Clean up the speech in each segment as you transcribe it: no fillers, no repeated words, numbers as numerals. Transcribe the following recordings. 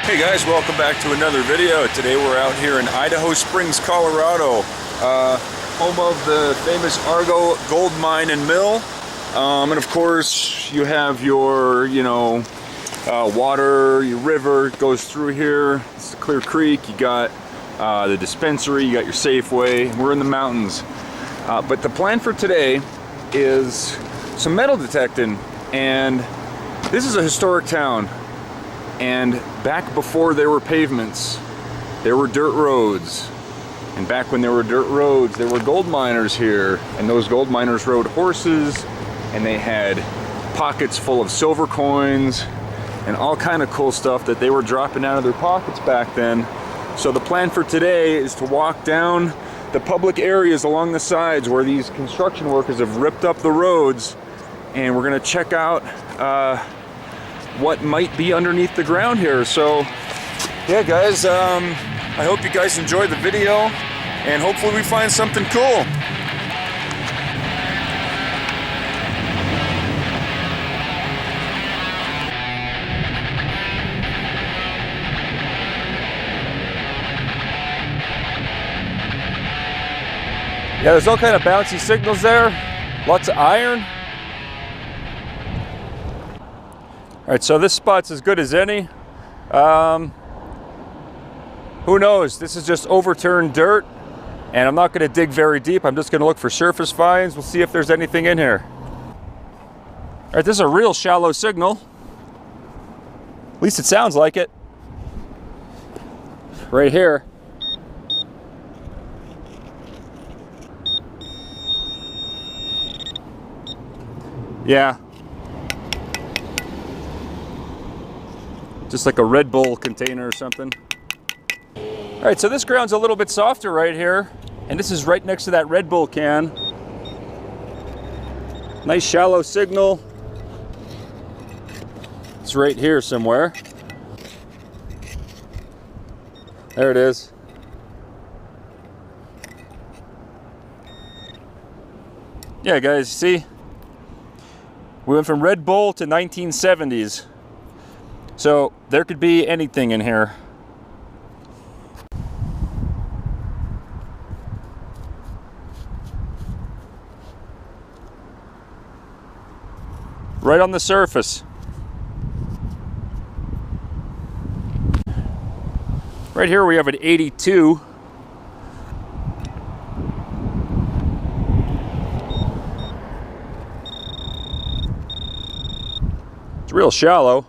Hey guys, welcome back to another video. Today we're out here in Idaho Springs, Colorado, home of the famous Argo gold mine and mill. And of course you have your, water, your river goes through here. It's the Clear Creek. You got the dispensary, you got your Safeway. We're in the mountains. But the plan for today is some metal detecting, and this is a historic town. And back before there were pavements, there were dirt roads. And back when there were dirt roads, there were gold miners here. And those gold miners rode horses, and they had pockets full of silver coins and all kind of cool stuff that they were dropping out of their pockets back then. So the plan for today is to walk down the public areas along the sides where these construction workers have ripped up the roads, and we're gonna check out what might be underneath the ground here. So yeah guys, I hope you guys enjoyed the video, and hopefully we find something cool. Yeah, there's all kind of bouncy signals there, lots of iron. All right, so this spot's as good as any. Who knows? This is just overturned dirt, and I'm not going to dig very deep. I'm just going to look for surface finds. We'll see if there's anything in here. All right, this is a real shallow signal. At least it sounds like it. Right here. Yeah. Just like a Red Bull container or something. All right, so this ground's a little bit softer right here, and this is right next to that Red Bull can. Nice shallow signal. It's right here somewhere. There it is. Yeah, guys, see? We went from Red Bull to 1970s. So there could be anything in here. Right on the surface. Right here we have an 82. It's real shallow.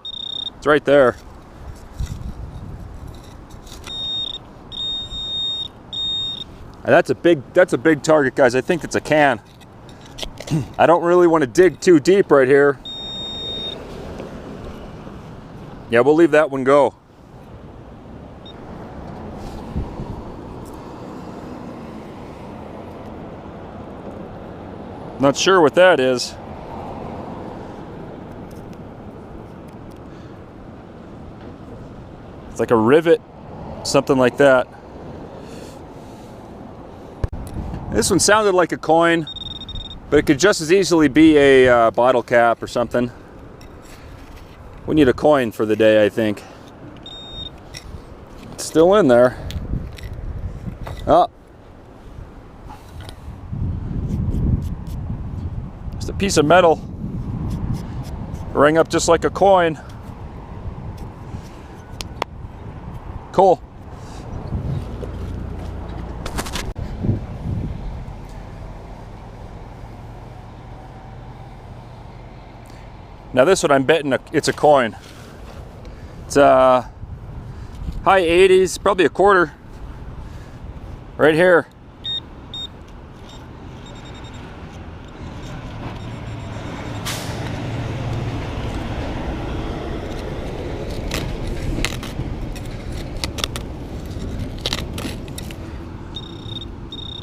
It's right there. And that's a big target, guys. I think it's a can. I don't really want to dig too deep right here. Yeah, we'll leave that one go. Not sure what that is. It's like a rivet, something like that. This one sounded like a coin, but it could just as easily be a bottle cap or something. We need a coin for the day, I think. It's still in there. Oh. Just a piece of metal. Rang up just like a coin. Cool. Now this one, I'm betting it's a coin. It's high 80s, probably a quarter. Right here.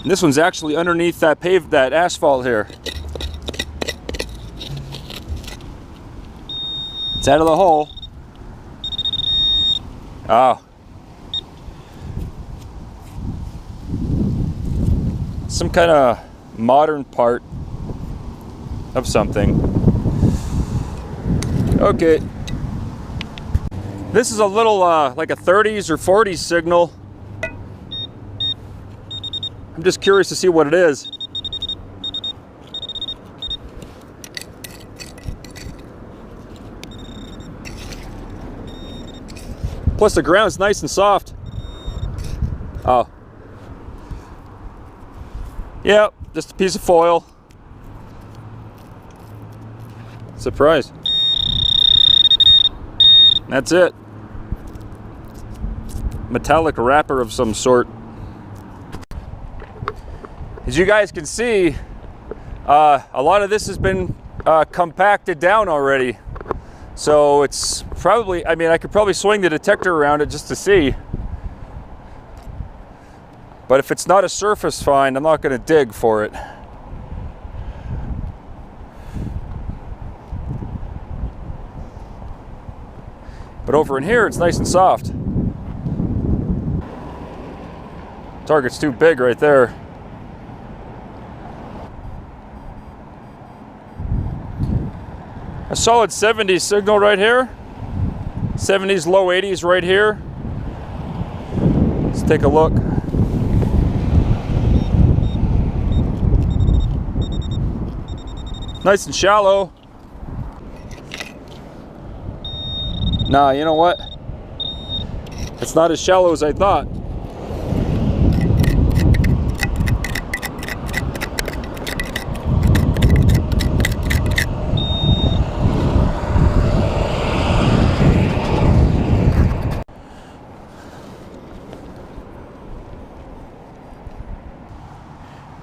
And this one's actually underneath that asphalt here. It's out of the hole. Oh. Some kind of modern part of something. Okay. This is a little like a 30s or 40s signal. I'm just curious to see what it is. Plus the ground's nice and soft. Oh. Yep, just a piece of foil. Surprise. That's it. Metallic wrapper of some sort. As you guys can see, a lot of this has been compacted down already. So it's probably, I mean, I could probably swing the detector around it just to see. But if it's not a surface find, I'm not going to dig for it. But over in here, it's nice and soft. Target's too big right there. A solid 70s signal right here. 70s, low 80s right here. Let's take a look. Nice and shallow. Nah, you know what? It's not as shallow as I thought.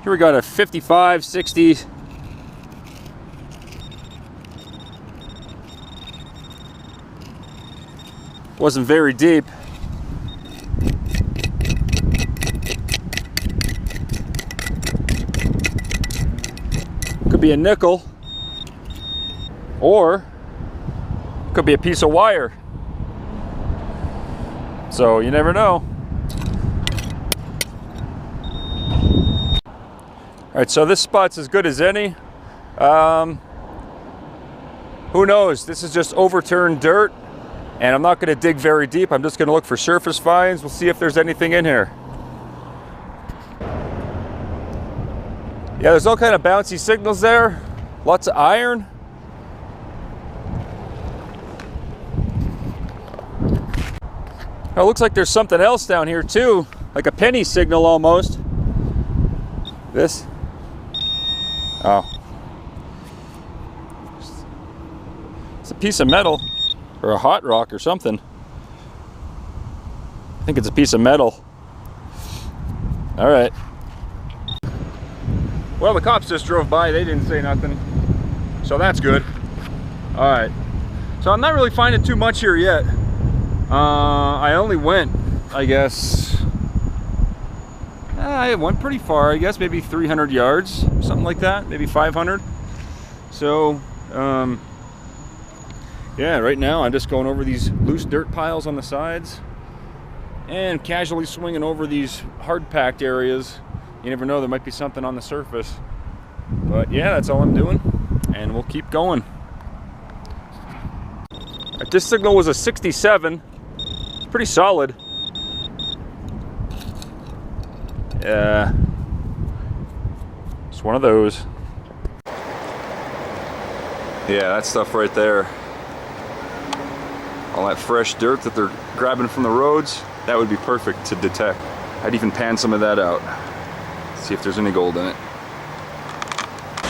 Here we got a 55, 60. Wasn't very deep. Could be a nickel, or could be a piece of wire. So you never know. All right, so this spot's as good as any. Who knows? This is just overturned dirt, and I'm not going to dig very deep. I'm just going to look for surface finds. We'll see if there's anything in here. Yeah, there's all kind of bouncy signals there. Lots of iron. Oh, it looks like there's something else down here too, like a penny signal almost. This. Oh. It's a piece of metal, or a hot rock or something. I think it's a piece of metal. All right. Well, the cops just drove by. They didn't say nothing. So that's good. All right. So I'm not really finding too much here yet. I only went, I guess, I went pretty far, I guess, maybe 300 yards, something like that, maybe 500. So, yeah, right now I'm just going over these loose dirt piles on the sides and casually swinging over these hard-packed areas. You never know, there might be something on the surface. But yeah, that's all I'm doing, and we'll keep going. This signal was a 67, pretty solid. Yeah, it's one of those. Yeah, that stuff right there. All that fresh dirt that they're grabbing from the roads, that would be perfect to detect. I'd even pan some of that out. See if there's any gold in it.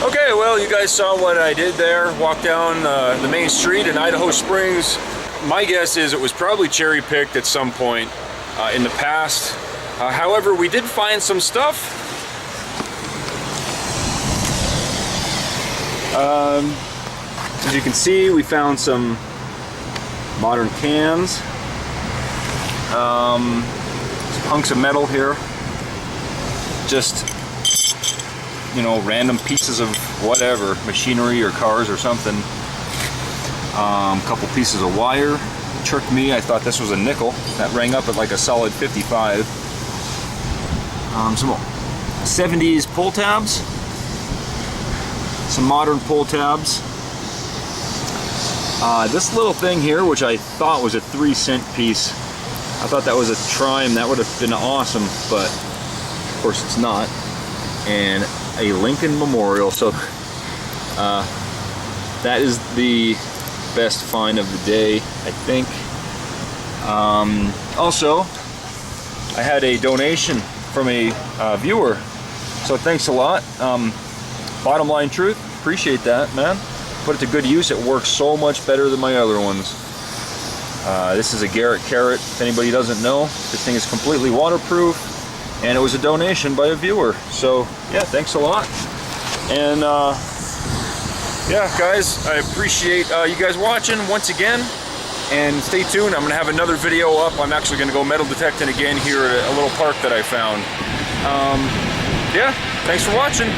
Okay, well, you guys saw what I did there. Walked down the main street in Idaho Springs. My guess is it was probably cherry-picked at some point in the past. However, we did find some stuff. As you can see, we found some modern cans. Some hunks of metal here. Just, you know, random pieces of whatever, machinery or cars or something. A couple pieces of wire. Tricked me. I thought this was a nickel. That rang up at like a solid 55. Some 70s pull tabs. Some modern pull tabs. This little thing here, which I thought was a 3-cent piece, I thought that was a Trime. That would have been awesome, but of course it's not. And a Lincoln Memorial. So that is the best find of the day, I think. Also, I had a donation from a viewer, so thanks a lot. Bottom line truth, appreciate that, man. Put it to good use. It works so much better than my other ones. This is a Garrett Carrot. If anybody doesn't know, this thing is completely waterproof, and it was a donation by a viewer. So yeah, thanks a lot. And yeah, guys, I appreciate you guys watching once again. And stay tuned. I'm gonna have another video up. I'm actually gonna go metal detecting again here at a little park that I found. Yeah, thanks for watching.